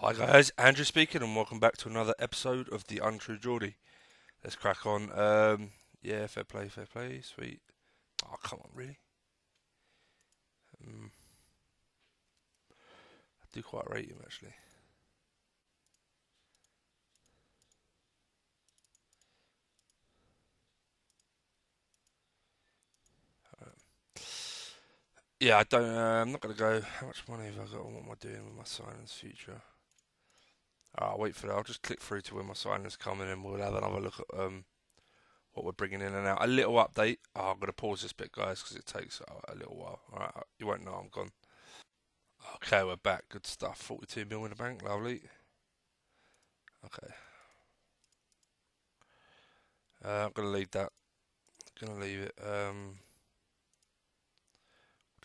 Hi guys, Andrew speaking, and welcome back to another episode of the Untrue Geordie. Let's crack on. Yeah, fair play, sweet. Oh, come on, really? I do quite rate him actually. Yeah, I don't. I'm not gonna go. How much money have I got? What am I doing with my signings future? I'll wait for that. I'll just click through to where my signings come in, and we'll have another look at what we're bringing in and out. A little update. Oh, I'm gonna pause this bit, guys, because it takes a little while. All right, you won't know I'm gone. Okay, we're back. Good stuff. 42 mil in the bank. Lovely. Okay. I'm gonna leave that. Gonna leave it. I'd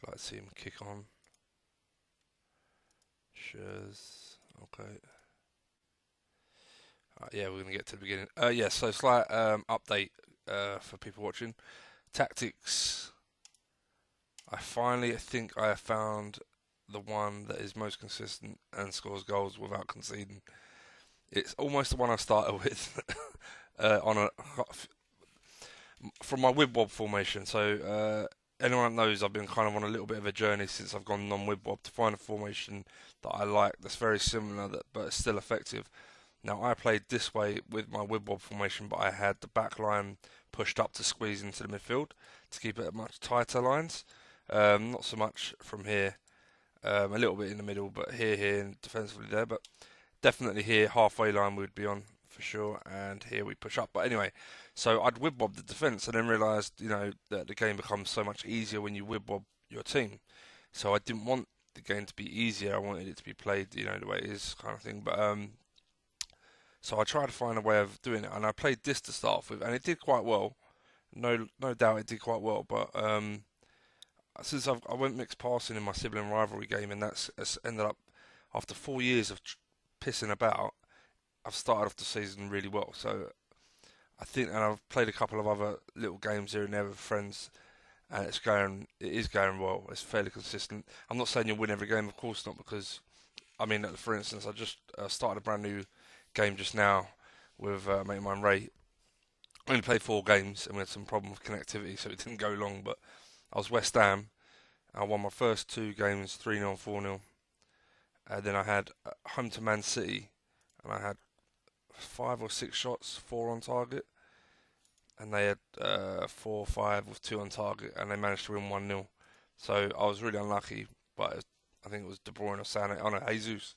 like to see him kick on. Shares. Okay. Yeah, we're gonna get to the beginning. Yeah. So slight update for people watching. Tactics. I think I have found the one that is most consistent and scores goals without conceding. It's almost the one I started with on a from my wib wob formation. So anyone that knows, I've been kind of on a little bit of a journey since I've gone non-wib wob to find a formation that I like that's very similar but is still effective. Now I played this way with my wib wob formation, but I had the back line pushed up to squeeze into the midfield to keep it at much tighter lines. Not so much from here, a little bit in the middle, but here and defensively there. But definitely here, halfway line we would be on for sure, and here we push up. But anyway, so I'd whib wob the defence and then realised, that the game becomes so much easier when you whib wob your team. So I didn't want the game to be easier. I wanted it to be played, the way it is, kind of thing. But so I tried to find a way of doing it, and I played this to start off with, and it did quite well. No doubt it did quite well. But since I went mixed passing in my sibling rivalry game, and that's ended up after 4 years of pissing about. I've started off the season really well. So I think, and I've played a couple of other little games here and there with friends, and it is going well. It's fairly consistent. I'm not saying you'll win every game, of course not, because I mean, for instance, I just started a brand new game just now with a mate of mine, Ray. I only played 4 games, and we had some problem with connectivity, so it didn't go long. But I was West Ham. I won my first 2 games, 3-0, 4-0. And then I had home to Man City, and I had 5 or 6 shots, 4 on target, and they had 4 or 5 with 2 on target, and they managed to win 1-0. So I was really unlucky, but I think it was De Bruyne or Sané. Oh no, Jesus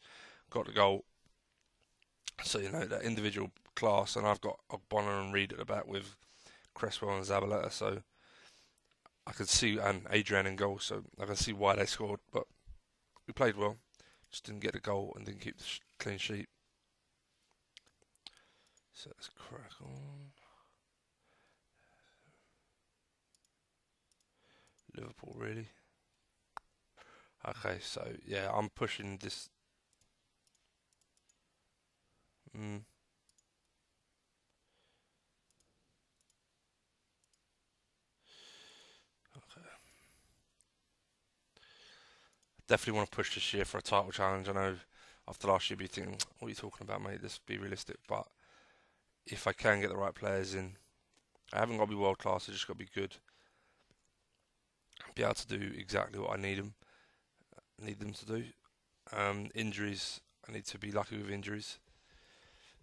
got the goal. So that individual class, and I've got Ogbonna and Reed at the back with Cresswell and Zabaleta. So I could see, and Adrian in goal, so I can see why they scored. But we played well, just didn't get a goal and didn't keep the clean sheet. So let's crack on. Liverpool, really? Okay, so yeah, I'm pushing this. Mm, okay. Definitely want to push this year for a title challenge. I know after last year, you'd be thinking, what are you talking about, mate? Let's be realistic. But if I can get the right players in, I haven't got to be world class, I just got to be good. Be able to do exactly what need them to do. Injuries, I need to be lucky with injuries.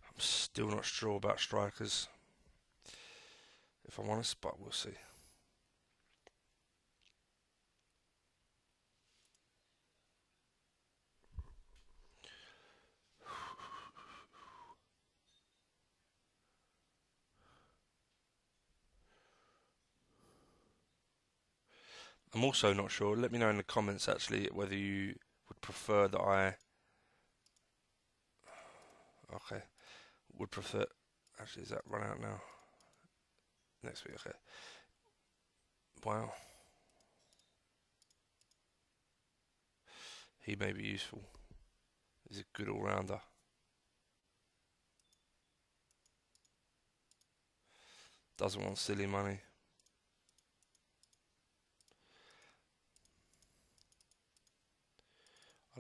I'm still not sure about strikers, if I'm honest, but we'll see. I'm also not sure. Let me know in the comments actually whether you would prefer that I. Okay, would prefer. Actually, is that run out now? Next week, okay. Wow, he may be useful. He's a good all rounder. Doesn't want silly money.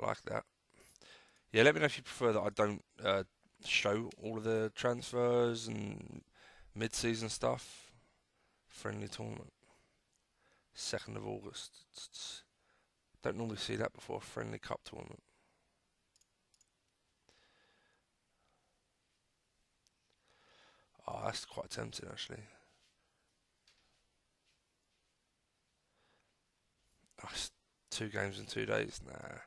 I like that. Yeah, let me know if you prefer that I don't show all of the transfers and mid-season stuff. Friendly tournament, 2nd of August. Don't normally see that before a friendly cup tournament. Oh, that's quite tempting actually. Oh, it's 2 games in 2 days. Nah,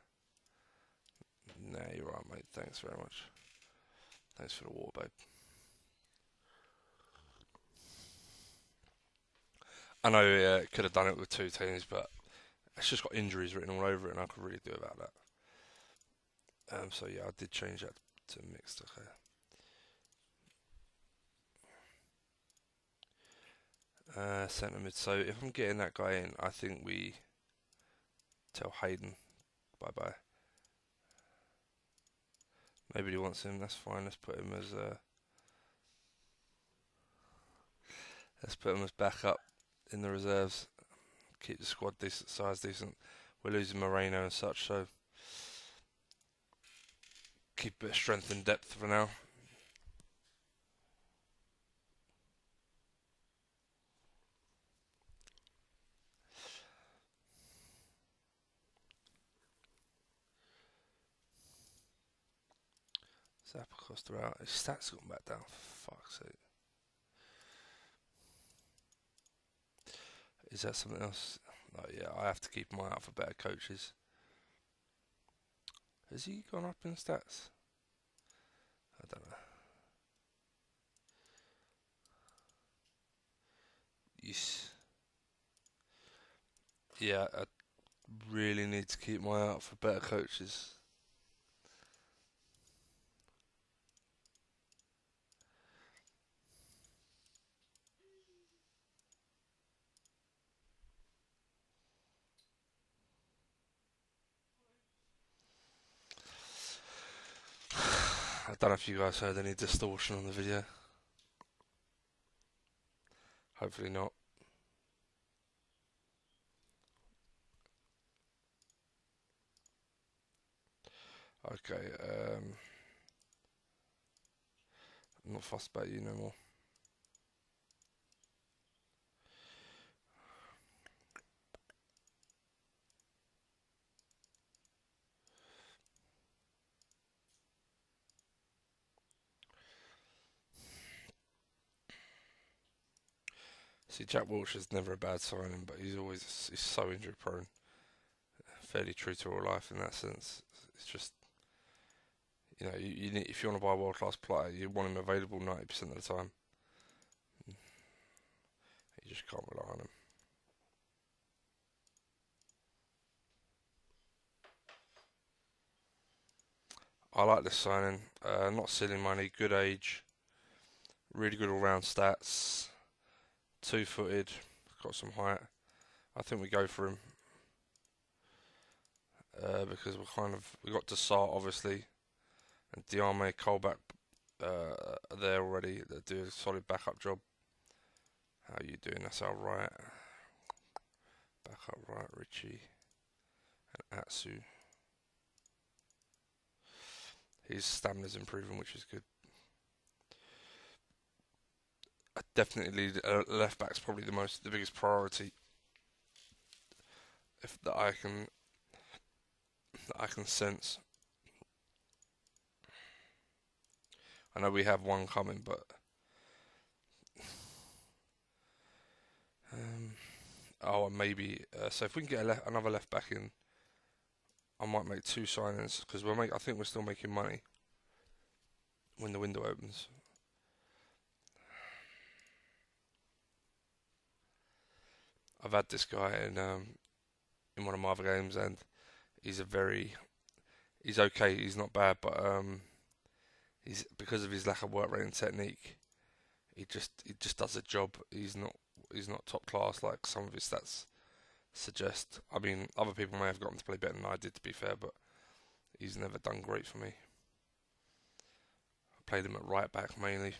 you're right, mate. Thanks very much. Thanks for the water, babe. I know could have done it with 2 teams, but it's just got injuries written all over it, and I could really do without that. So yeah, I did change that to mixed. Okay. Centre mid. So if I'm getting that guy in, I think we tell Hayden bye bye. Nobody wants him. That's fine. Let's put him as backup in the reserves. Keep the squad decent size, decent. We're losing Moreno and such, so keep a bit of strength and depth for now. Zappacosta out. His stats gone back down. For fuck's sake. Is that something else? Oh yeah, I have to keep my eye out for better coaches. Has he gone up in stats? I don't know. Yes. Yeah, I really need to keep my eye out for better coaches. I don't know if you guys heard any distortion on the video. Hopefully not. Okay, I'm not fussed about you no more. See, Jack Wilshere is never a bad signing, but he's so injury prone. Fairly true to real life in that sense. It's just you need, if you want to buy a world class player, you want him available 90% of the time. You just can't rely on him. I like this signing. Not silly money, good age, really good all round stats. 2-footed, got some height. I think we go for him because we got Desart obviously and Diame Colback are there already that do a solid backup job. How are you doing? That's our right. Backup right, Richie and Atsu. His stamina's improving, which is good. I definitely left back's probably the biggest priority. If that I can sense. I know we have one coming, but and maybe so if we can get another left back in, I might make 2 signings because I think we're still making money when the window opens. I've had this guy in one of my other games, and he's he's okay. He's not bad, but he's because of his lack of work rate and technique, he just does a job. He's not top class like some of his stats suggest. I mean, other people may have gotten to play better than I did, to be fair, but he's never done great for me. I played him at right back mainly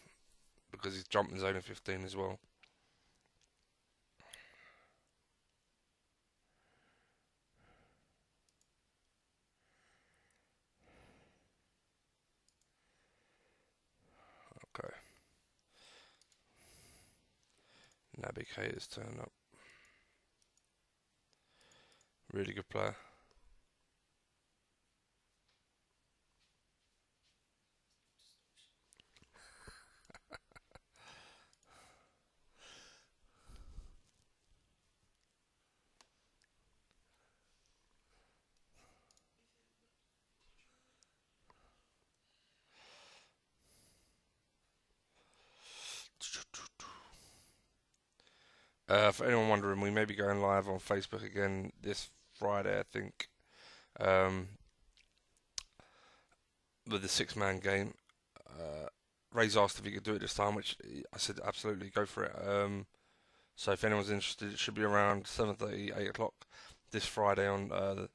because he's jumping zone of 15 as well. Okay. Navigator's turn up. Really good player. For anyone wondering, we may be going live on Facebook again this Friday, I think, um, with the six-man game. Ray's asked if he could do it this time, which I said absolutely, go for it. So if anyone's interested, it should be around 7:30, 8 o'clock this Friday on the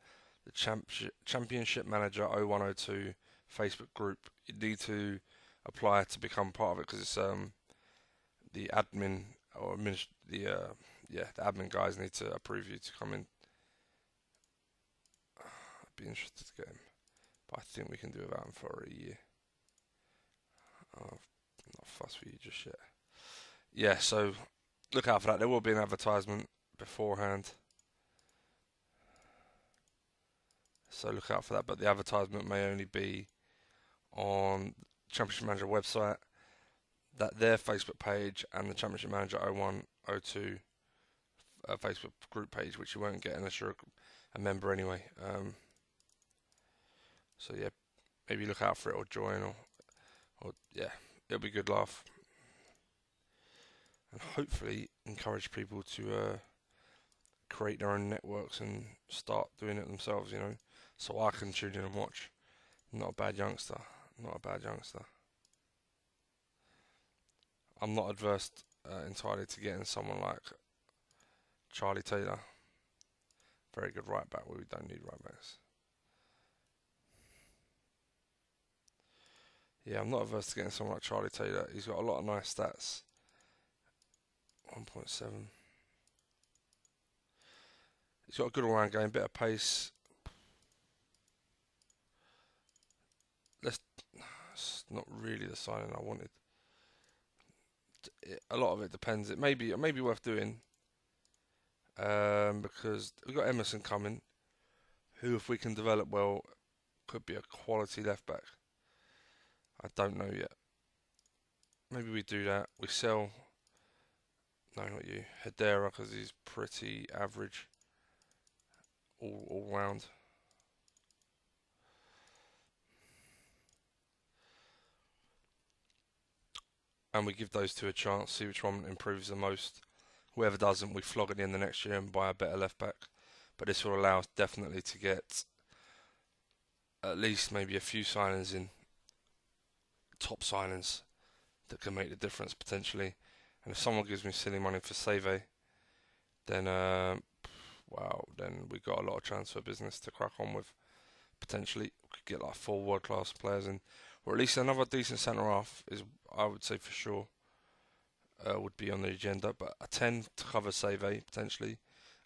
Championship Manager 0102 Facebook group. You need to apply to become part of it because it's the admin or the admin guys need to approve you to come in. I'd be interested to get him, but I think we can do without him for a year. I'm not fussed with you just yet. Yeah, so look out for that. There will be an advertisement beforehand, so look out for that. But the advertisement may only be on Championship Manager website, that their Facebook page, and the Championship Manager 0102 Facebook group page, which you won't get unless you're a member anyway. So yeah, maybe look out for it or join or yeah, it'll be a good laugh. And hopefully encourage people to create their own networks and start doing it themselves, so I can tune in and watch. Not a bad youngster. Not a bad youngster. I'm not adverse entirely to getting someone like Charlie Taylor. Very good right back. We don't need right backs. Yeah, I'm not averse to getting someone like Charlie Taylor. He's got a lot of nice stats. 1.7. He's got a good all-round game, bit of pace. It's not really the signing I wanted. A lot of it depends. It may be worth doing because we've got Emerson coming, who, if we can develop well, could be a quality left back. I don't know yet. Maybe we do that. We sell. No, not you. Hedera, because he's pretty average all round. And we give those two a chance, see which one improves the most. Whoever doesn't, we flog it in the next year and buy a better left back. But this will allow us definitely to get at least maybe a few signings in, top signings that can make the difference potentially. And if someone gives me silly money for Save, then then we got a lot of transfer business to crack on with. Potentially, we could get like 4 world-class players in, or at least another decent centre half is, I would say for sure, would be on the agenda. But a 10 to cover Save potentially,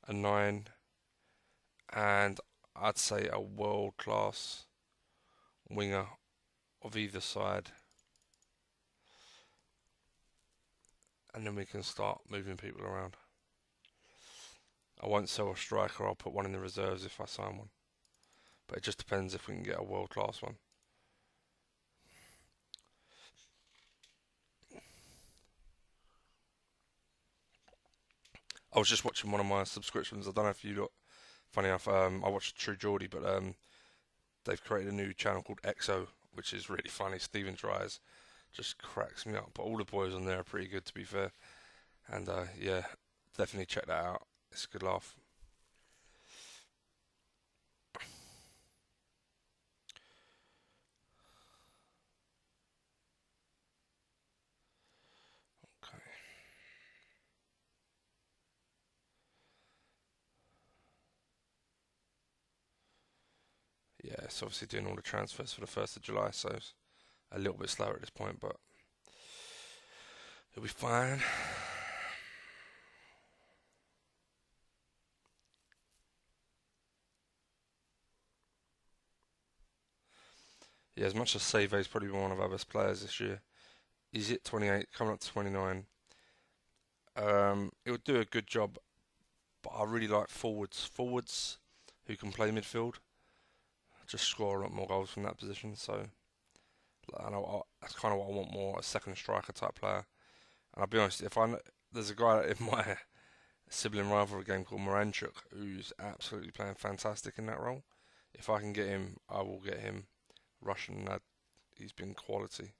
a 9, and I'd say a world-class winger of either side. And then we can start moving people around. I won't sell a striker, I'll put one in the reserves if I sign one. But it just depends if we can get a world-class one. I was just watching one of my subscriptions. I don't know if you got, funny enough, I watched True Geordie, but they've created a new channel called EXO, which is really funny. Stephen Dryers just cracks me up. But all the boys on there are pretty good, to be fair. And yeah, definitely check that out. It's a good laugh. Okay. Yeah, it's obviously doing all the transfers for the 1st of July, so it's a little bit slower at this point, but it'll be fine. Yeah, as much as Save is probably one of our best players this year, He's hit 28, coming up to 29. It would do a good job, but I really like forwards. Forwards who can play midfield just score a lot more goals from that position. So that's kind of what I want more, a second striker type player. And I'll be honest, there's a guy in my sibling rivalry game called Moranchuk who's absolutely playing fantastic in that role. If I can get him, I will get him. Russian lad, he's been quality.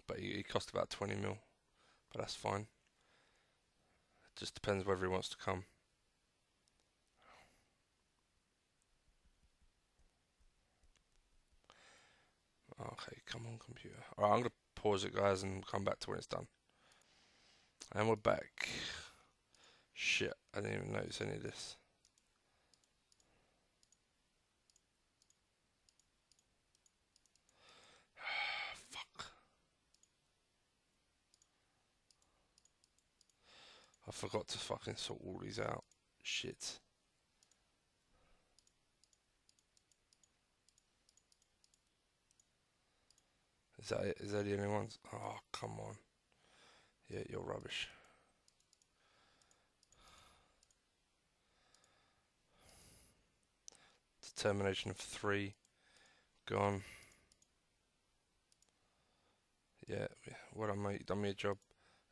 But he cost about 20 mil, but that's fine. It just depends whether he wants to come. Okay, come on, computer. Alright, I'm going to pause it, guys, and come back to when it's done. And we're back. Shit, I didn't even notice any of this. Fuck. I forgot to fucking sort all these out. Shit. Is that it? Is that the only ones? Oh, come on. Yeah, you're rubbish. Determination of 3. Gone. Yeah, what I mate, done me a job.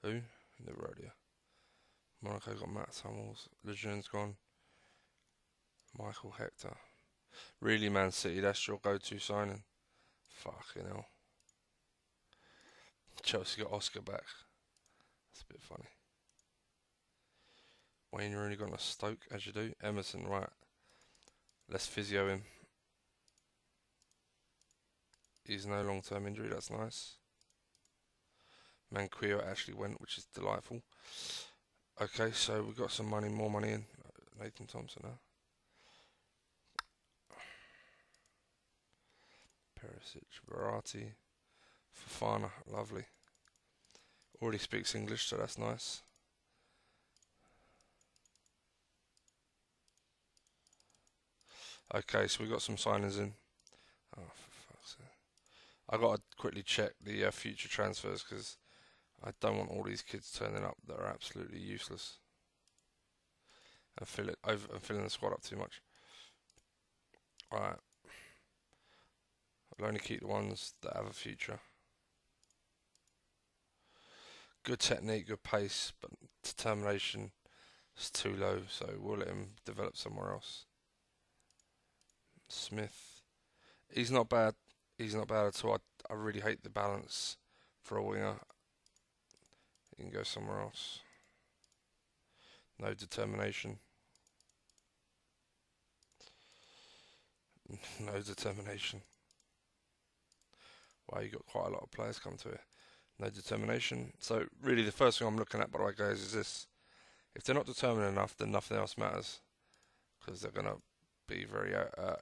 Who? The rodeo. Monaco got Matt Summers. Legion's gone. Michael Hector. Really, Man City, that's your go-to signing? Fucking hell. Chelsea got Oscar back. That's a bit funny. Wayne Rooney gone to Stoke, as you do. Emerson, right. Let's physio him. He's no long-term injury, that's nice. Manquillo actually went, which is delightful. Okay, so we've got some money, more money in. Nathan Thompson now. Perisic, Verratti, Fofana, lovely. Already speaks English, so that's nice. Okay, so we got some signings in. Oh, for fuck's sake. I got to quickly check the future transfers because I don't want all these kids turning up that are absolutely useless and filling the squad up too much. Alright, I'll only keep the ones that have a future. Good technique, good pace, but determination is too low, so we'll let him develop somewhere else. Smith, he's not bad. He's not bad at all. I really hate the balance for a winger. He can go somewhere else. No determination. No determination. Wow, you got quite a lot of players come to it. No determination. So really, the first thing I'm looking at, by the way, guys, is this: if they're not determined enough, then nothing else matters because they're gonna be very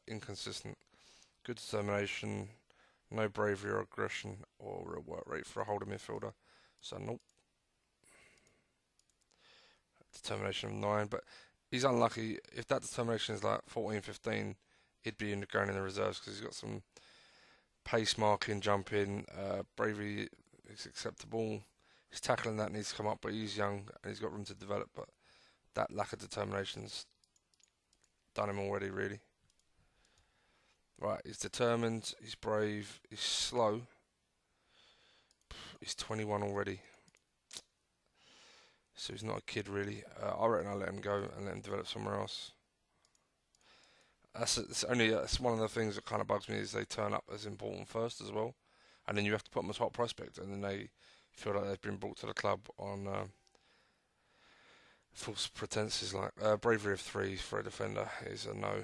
inconsistent. Good determination, no bravery or aggression or real work rate for a holder midfielder. So nope. Determination of 9, but he's unlucky. If that determination is like 14, 15, he'd be going in the reserves because he's got some pace marking, jumping, bravery is acceptable. His tackling that needs to come up, but he's young and he's got room to develop. But that lack of determination's done him already, really. Right, he's determined, he's brave, he's slow. He's 21 already, so he's not a kid really. I reckon I'll let him go and let him develop somewhere else. It's one of the things that kind of bugs me is they turn up as important first as well, and then you have to put them as hot prospect, and then they feel like they've been brought to the club on false pretenses like bravery of 3 for a defender is a no.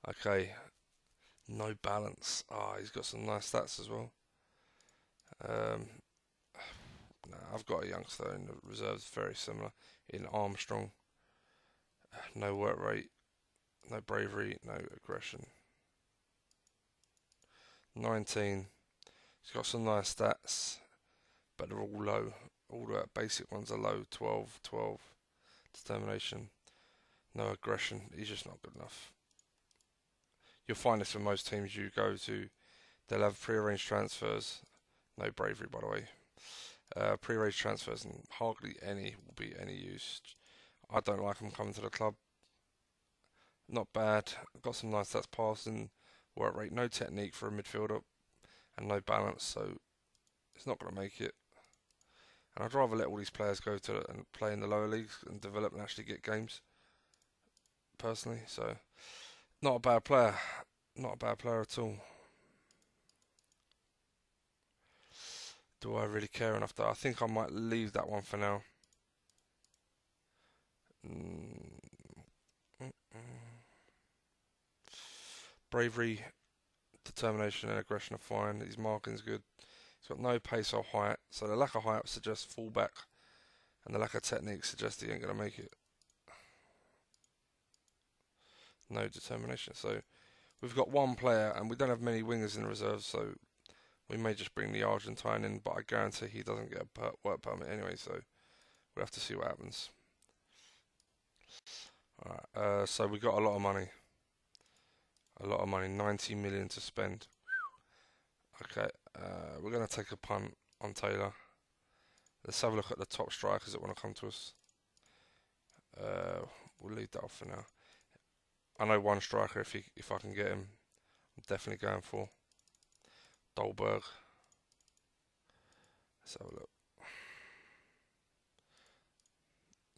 Okay, no balance. He's got some nice stats as well. I've got a youngster in the reserves very similar in Armstrong. No work rate, no bravery, no aggression. 19. He's got some nice stats, but they're all low. All the basic ones are low. 12, 12. Determination. No aggression. He's just not good enough. You'll find this with most teams you go to. They'll have pre-arranged transfers. No bravery, by the way. Pre-arranged transfers, and hardly any will be any use. I don't like them coming to the club. Not bad. Got some nice stats passing, work rate, no technique for a midfielder, and no balance, so it's not going to make it. And I'd rather let all these players go to and play in the lower leagues and develop and actually get games, personally. So, not a bad player. Not a bad player at all. Do I really care enough though? I think I might leave that one for now. Mm, mm, mm. Bravery, determination, and aggression are fine. His marking's good. He's got no pace or height, so the lack of height suggests fullback, and the lack of technique suggests he ain't going to make it. No determination. So we've got one player, and we don't have many wingers in the reserve, so we may just bring the Argentine in, but I guarantee he doesn't get a work permit anyway, so we'll have to see what happens. Alright, so we got a lot of money. A lot of money, 90 million to spend. Okay, we're going to take a punt on Taylor. Let's have a look at the top strikers that want to come to us. We'll leave that off for now. I know one striker, if I can get him, I'm definitely going for. Dolberg. Let's have a look.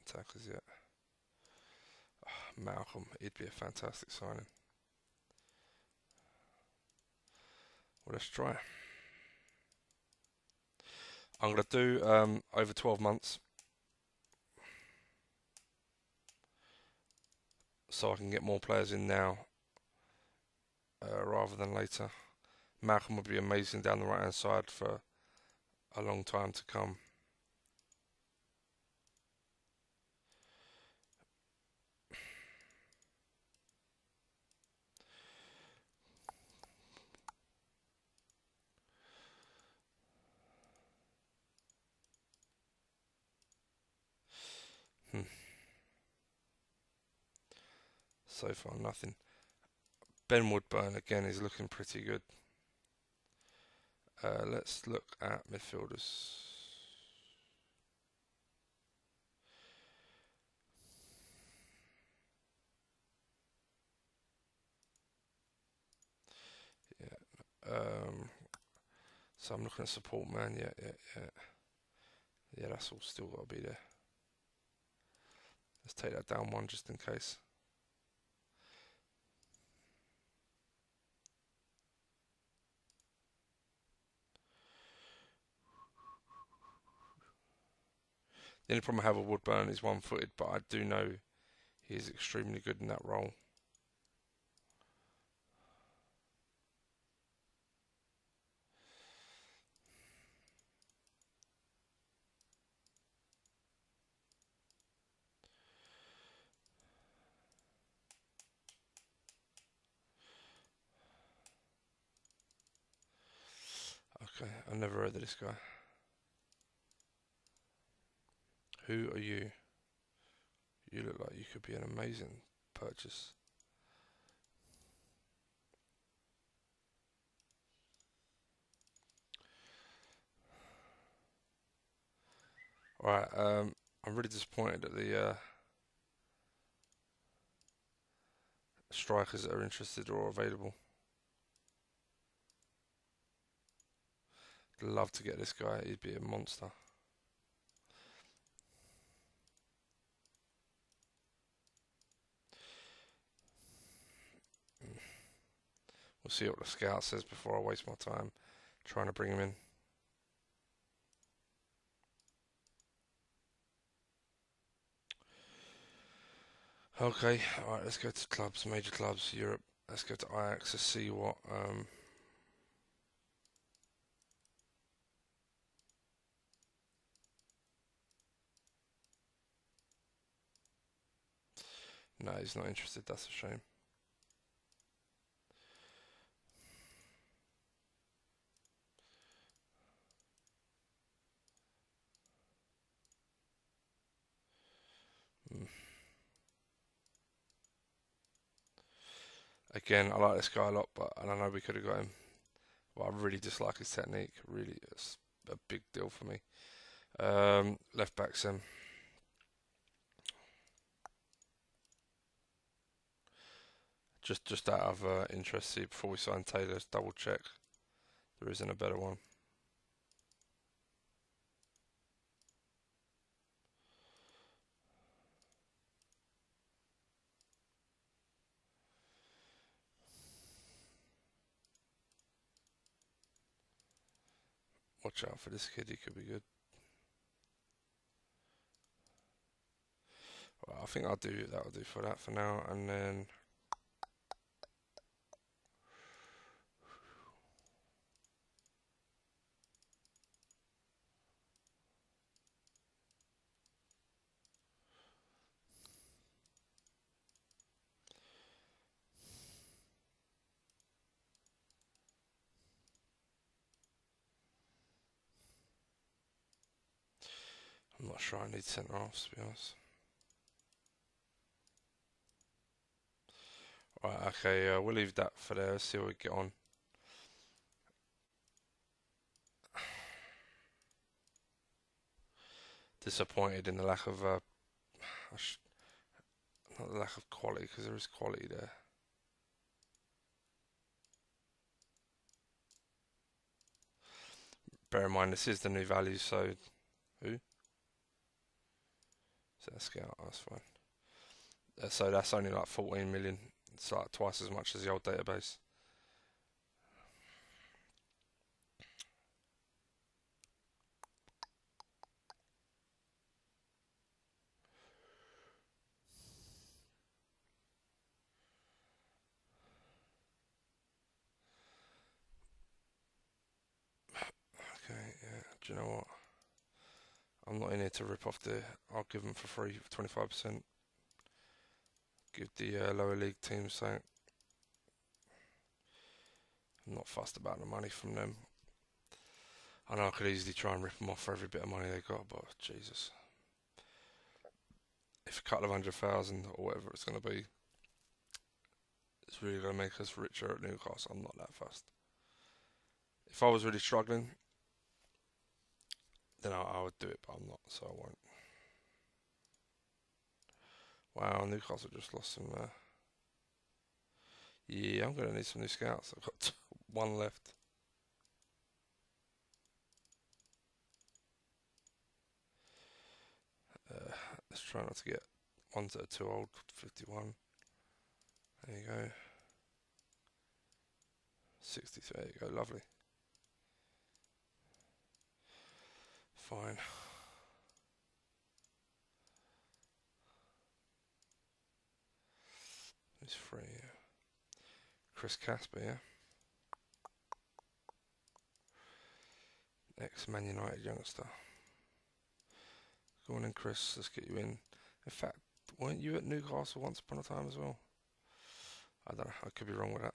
Attackers yet. Oh, Malcolm, he'd be a fantastic signing. Well, let's try. I'm going to do over 12 months. So I can get more players in now rather than later. Malcolm would be amazing down the right hand side for a long time to come. So far, nothing. Ben Woodburn again is looking pretty good. Let's look at midfielders. Yeah. So I'm looking at support man. Yeah, that's all still got to be there. Let's take that down one just in case. The only problem I have with Woodburn is one-footed, but I do know he is extremely good in that role. Okay, I've never heard of this guy. Who are you? You look like you could be an amazing purchase. Alright, I'm really disappointed at the strikers that are interested or available. I'd love to get this guy, he'd be a monster. We'll see what the scout says before I waste my time trying to bring him in. Okay, alright, let's go to clubs, major clubs, Europe. Let's go to Ajax to see what no, he's not interested, that's a shame. Again, I like this guy a lot, but I don't know we could have got him. But I really dislike his technique. Really, it's a big deal for me. Left back Sim. Just out of interest, see before we sign Taylor, double check there isn't a better one. Watch out for this kid, he could be good. Well, I think that'll do for that for now, and then I'm not sure I need centre halves to be honest. Right, okay, we'll leave that for there. Let's see how we get on. Disappointed in the lack of not the lack of quality, because there is quality there. Bear in mind this is the new value, so who? Is that a scout? Oh, that's fine. So that's only like 14 million. It's like twice as much as the old database. Okay, yeah. Do you know what? I'm not in here to rip off the. I'll give them for free, 25%. Give the lower league teams something. I'm not fussed about the money from them. I know I could easily try and rip them off for every bit of money they got, but Jesus. If a couple of 100,000 or whatever it's going to be, it's really going to make us richer at Newcastle, I'm not that fussed. If I was really struggling, then I would do it, but I'm not, so I won't. Wow, Newcastle just lost some. Yeah, I'm going to need some new scouts. I've got one left. Let's try not to get ones that are too old. 51. There you go. 63. There you go. Lovely. Fine. He's free. Yeah. Chris Casper. Yeah. Ex-Man United youngster. Go on in, Chris. Let's get you in. In fact, weren't you at Newcastle once upon a time as well? I don't know. I could be wrong with that.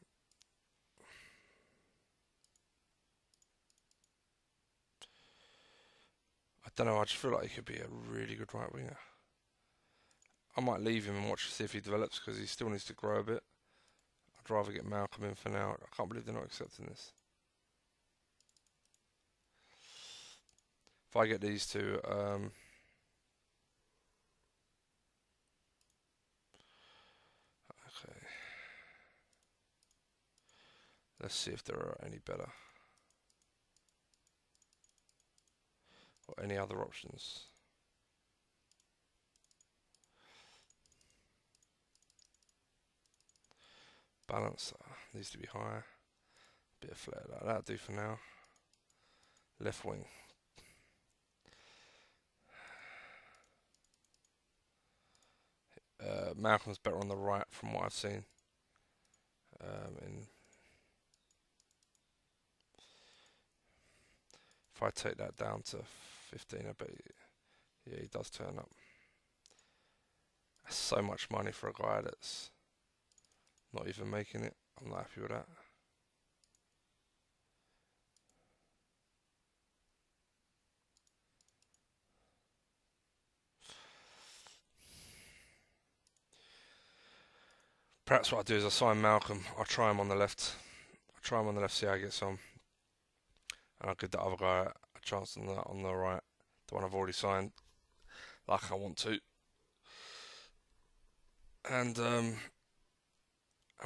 I don't know. I just feel like he could be a really good right winger. I might leave him and watch to see if he develops because he still needs to grow a bit. I'd rather get Malcolm in for now. I can't believe they're not accepting this. If I get these two, okay. Let's see if there are any better or any other options. Balance needs to be higher. Bit of flair. That'll do for now. Left wing. Malcolm's better on the right from what I've seen. If I take that down to 15, I bet yeah, he does turn up. That's so much money for a guy that's not even making it. I'm not happy with that. Perhaps what I do is I sign Malcolm. I try him on the left. I try him on the left, see how he gets on, and I'll give the other guy a chance on the right, the one I've already signed, like I want to, and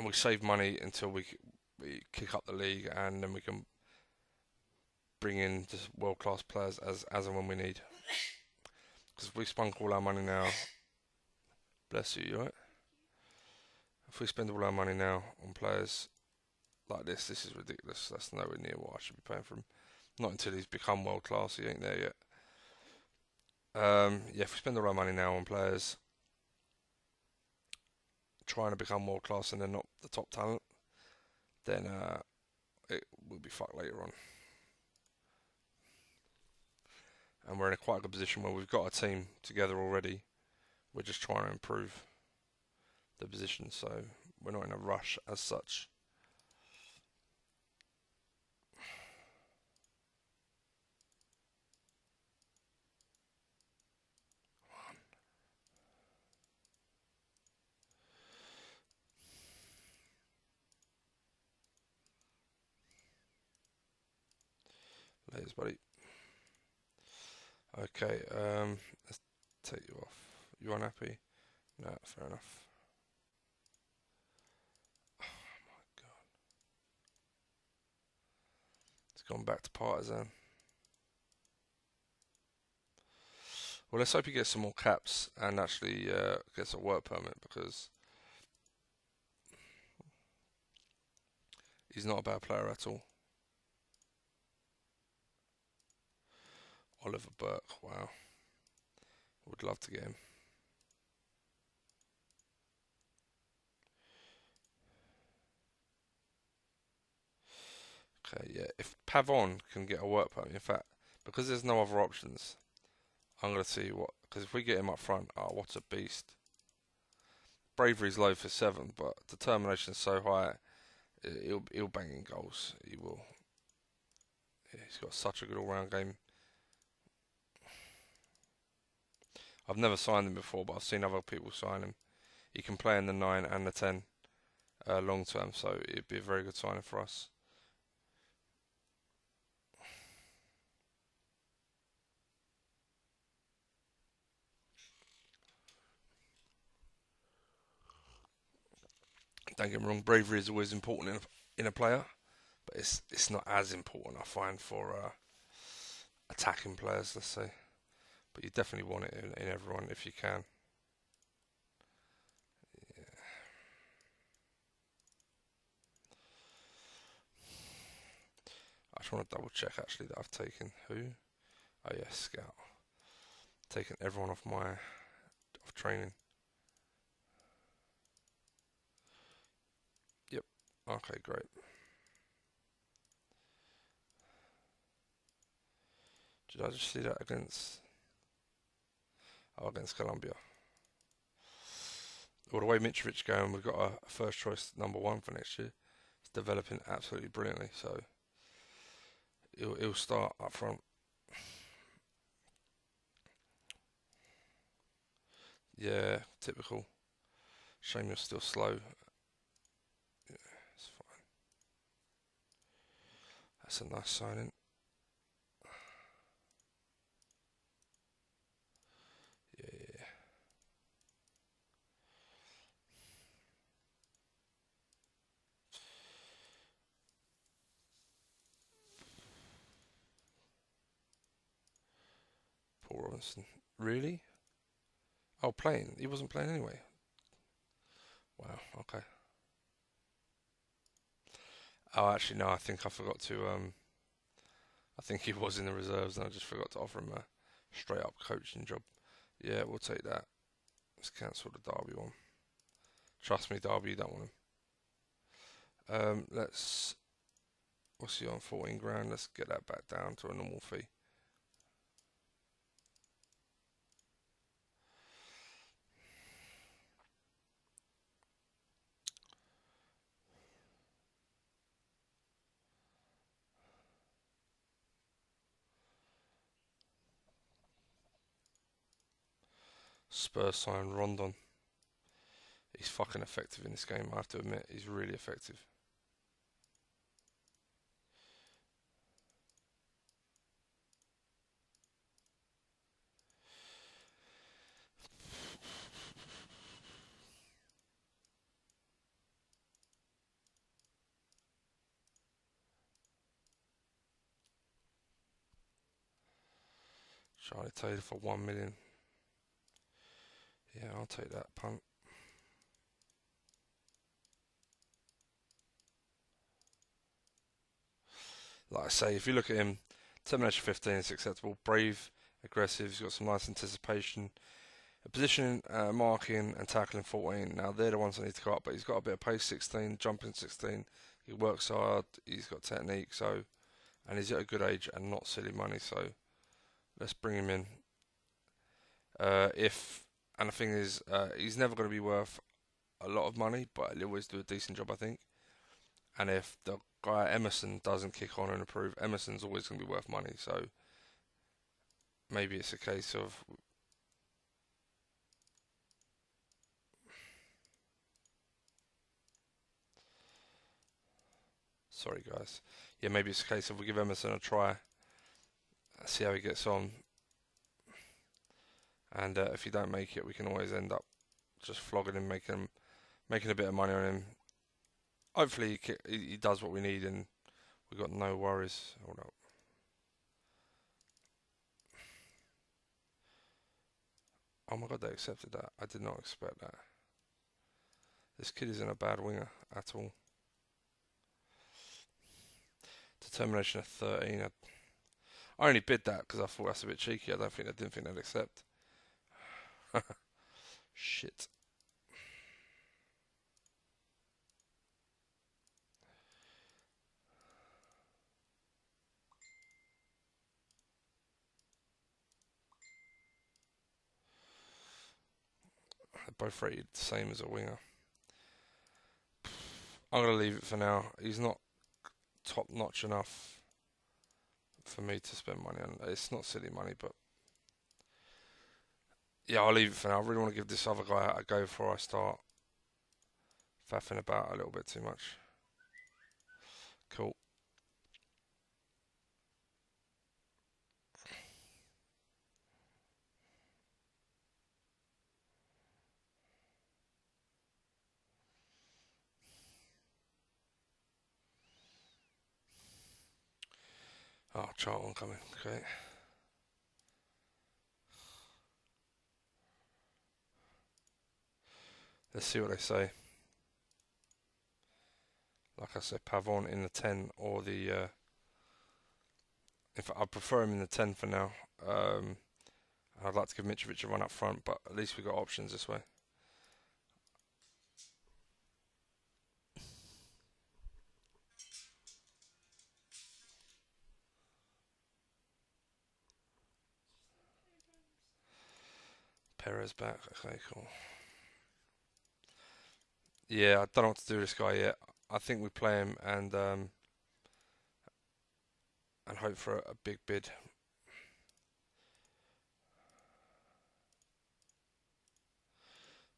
we save money until we kick up the league, and then we can bring in just world class players as and when we need. Because if we spunk all our money now, bless you, you right? If we spend all our money now on players like this is ridiculous. That's nowhere near what I should be paying for him. Not until he's become world class. He ain't there yet. Yeah, if we spend all our money now on players trying to become world class and they're not the top talent, then it will be fucked later on. And we're in a quite a good position where we've got a team together already. We're just trying to improve the position, so we're not in a rush as such. Laters, buddy. Okay, let's take you off. You unhappy? No, fair enough. Oh my god. It's gone back to Partisan. Well, let's hope he gets some more caps and actually gets a work permit, because he's not a bad player at all. Oliver Burke, wow. Would love to get him. Okay, yeah. If Pavon can get a work permit, in fact, because there's no other options, I'm going to see what. Because if we get him up front, oh, what a beast. Bravery's low for 7, but determination's so high, he'll bang in goals. He will. Yeah, he's got such a good all-round game. I've never signed him before, but I've seen other people sign him. He can play in the 9 and the 10 long term, so it'd be a very good signing for us. Don't get me wrong, bravery is always important in a player, but it's not as important, I find, for attacking players, let's say. But you definitely want it in everyone if you can. Yeah. I just want to double check actually that I've taken who? Oh yeah, Scout. Taken everyone off training. Yep. Okay, great. Did I just see that against? Oh, against Colombia. Well, the way Mitrovic going, we've got a first choice number 1 for next year. It's developing absolutely brilliantly, so he'll start up front. Yeah, typical. Shame you're still slow. Yeah, it's fine. That's a nice signing. Yeah, yeah, yeah. Paul Robinson. Really? Oh, playing. He wasn't playing anyway. Wow. Okay. Oh, actually, no. I think I forgot to. I think he was in the reserves, and I just forgot to offer him a straight up coaching job. Yeah, we'll take that. Let's cancel the Derby one. Trust me, Derby, you don't want him. Let's. What's he on? 14 grand. Let's get that back down to a normal fee. Spurs sign Rondon. He's fucking effective in this game, I have to admit. He's really effective. Charlie Taylor for 1 million. Yeah, I'll take that punt. Like I say, if you look at him, determination 15 is acceptable. Brave, aggressive, he's got some nice anticipation. Positioning, marking, and tackling 14. Now they're the ones that need to go up, but he's got a bit of pace 16, jumping 16. He works hard. He's got technique. So, and he's at a good age and not silly money. So, let's bring him in. And the thing is, he's never going to be worth a lot of money, but he'll always do a decent job, I think. And if the guy Emerson doesn't kick on and improve, Emerson's always going to be worth money. So maybe it's a case of sorry guys. Yeah, maybe it's a case of we give Emerson a try, see how he gets on, and if he don't make it, we can always end up just flogging him, making a bit of money on him. Hopefully he does what we need, and we've got no worries. Hold up. Oh my god, they accepted that. I did not expect that. This kid isn't a bad winger at all. Determination of 13. I only bid that because I thought that's a bit cheeky. I didn't think they'd accept. Shit. They're both rated the same as a winger. I'm going to leave it for now. He's not top notch enough for me to spend money on. It's not silly money, but yeah, I'll leave it for now. I really want to give this other guy a go before I start faffing about a little bit too much. Cool. Oh, challane coming. Okay. Let's see what they say. Like I said, Pavon in the 10 or the. I prefer him in the 10 for now. I'd like to give Mitrovic a run up front, but at least we've got options this way. Perez back. Okay, cool. Yeah, I don't know what to do with this guy yet. I think we play him and hope for a big bid.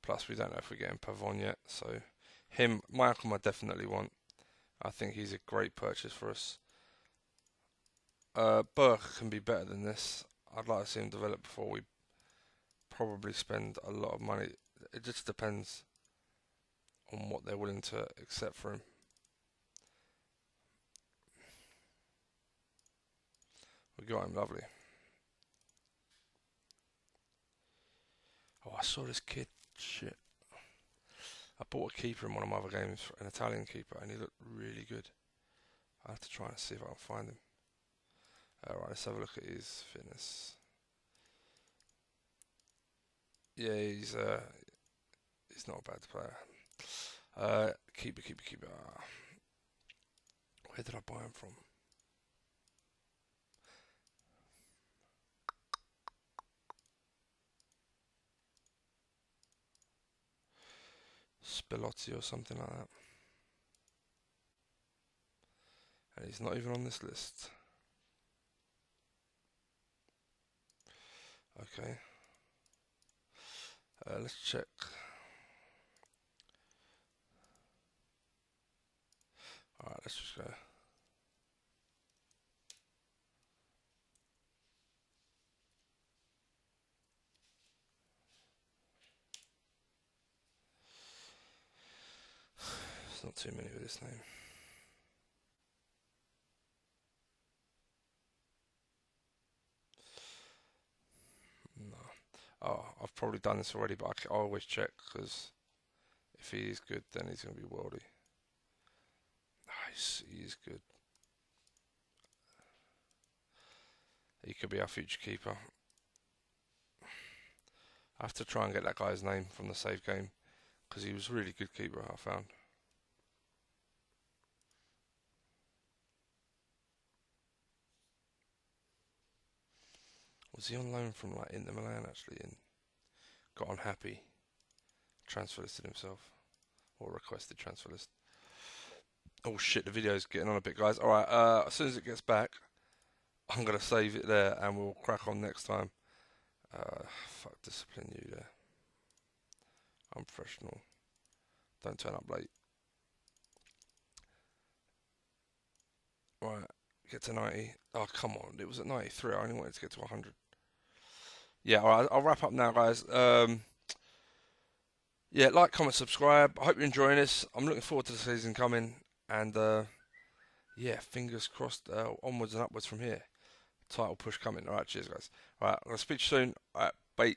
Plus, we don't know if we're getting Pavon yet. So, Michael, I definitely want. I think he's a great purchase for us. Burke can be better than this. I'd like to see him develop before we probably spend a lot of money. It just depends on what they're willing to accept for him. We got him, lovely. Oh, I saw this kid. Shit. I bought a keeper in one of my other games, an Italian keeper, and he looked really good. I have to try and see if I can find him. Alright, let's have a look at his fitness. Yeah, he's not a bad player. Keeper. Where did I buy him from? Spellotti or something like that. And he's not even on this list. Okay. Let's check. Alright, let's just go. It's not too many with this name. No. Oh, I've probably done this already, but I always check because if he is good, then he's going to be worldy. Nice, he is good. He could be our future keeper. I have to try and get that guy's name from the save game because he was a really good keeper, I found. Was he on loan from like Inter Milan actually and got unhappy? Transfer listed himself or requested transfer list. Oh shit, the video's getting on a bit, guys. Alright, as soon as it gets back, I'm going to save it there and we'll crack on next time. Fuck, discipline you there. I'm professional. Don't turn up late. Right, get to 90. Oh, come on. It was at 93. I only wanted to get to 100. Yeah, alright, I'll wrap up now, guys. Yeah, like, comment, subscribe. I hope you're enjoying this. I'm looking forward to the season coming. And, yeah, fingers crossed, onwards and upwards from here. Title push coming. Alright, cheers, guys. Alright, I'm going to speak to you soon. Alright, bye.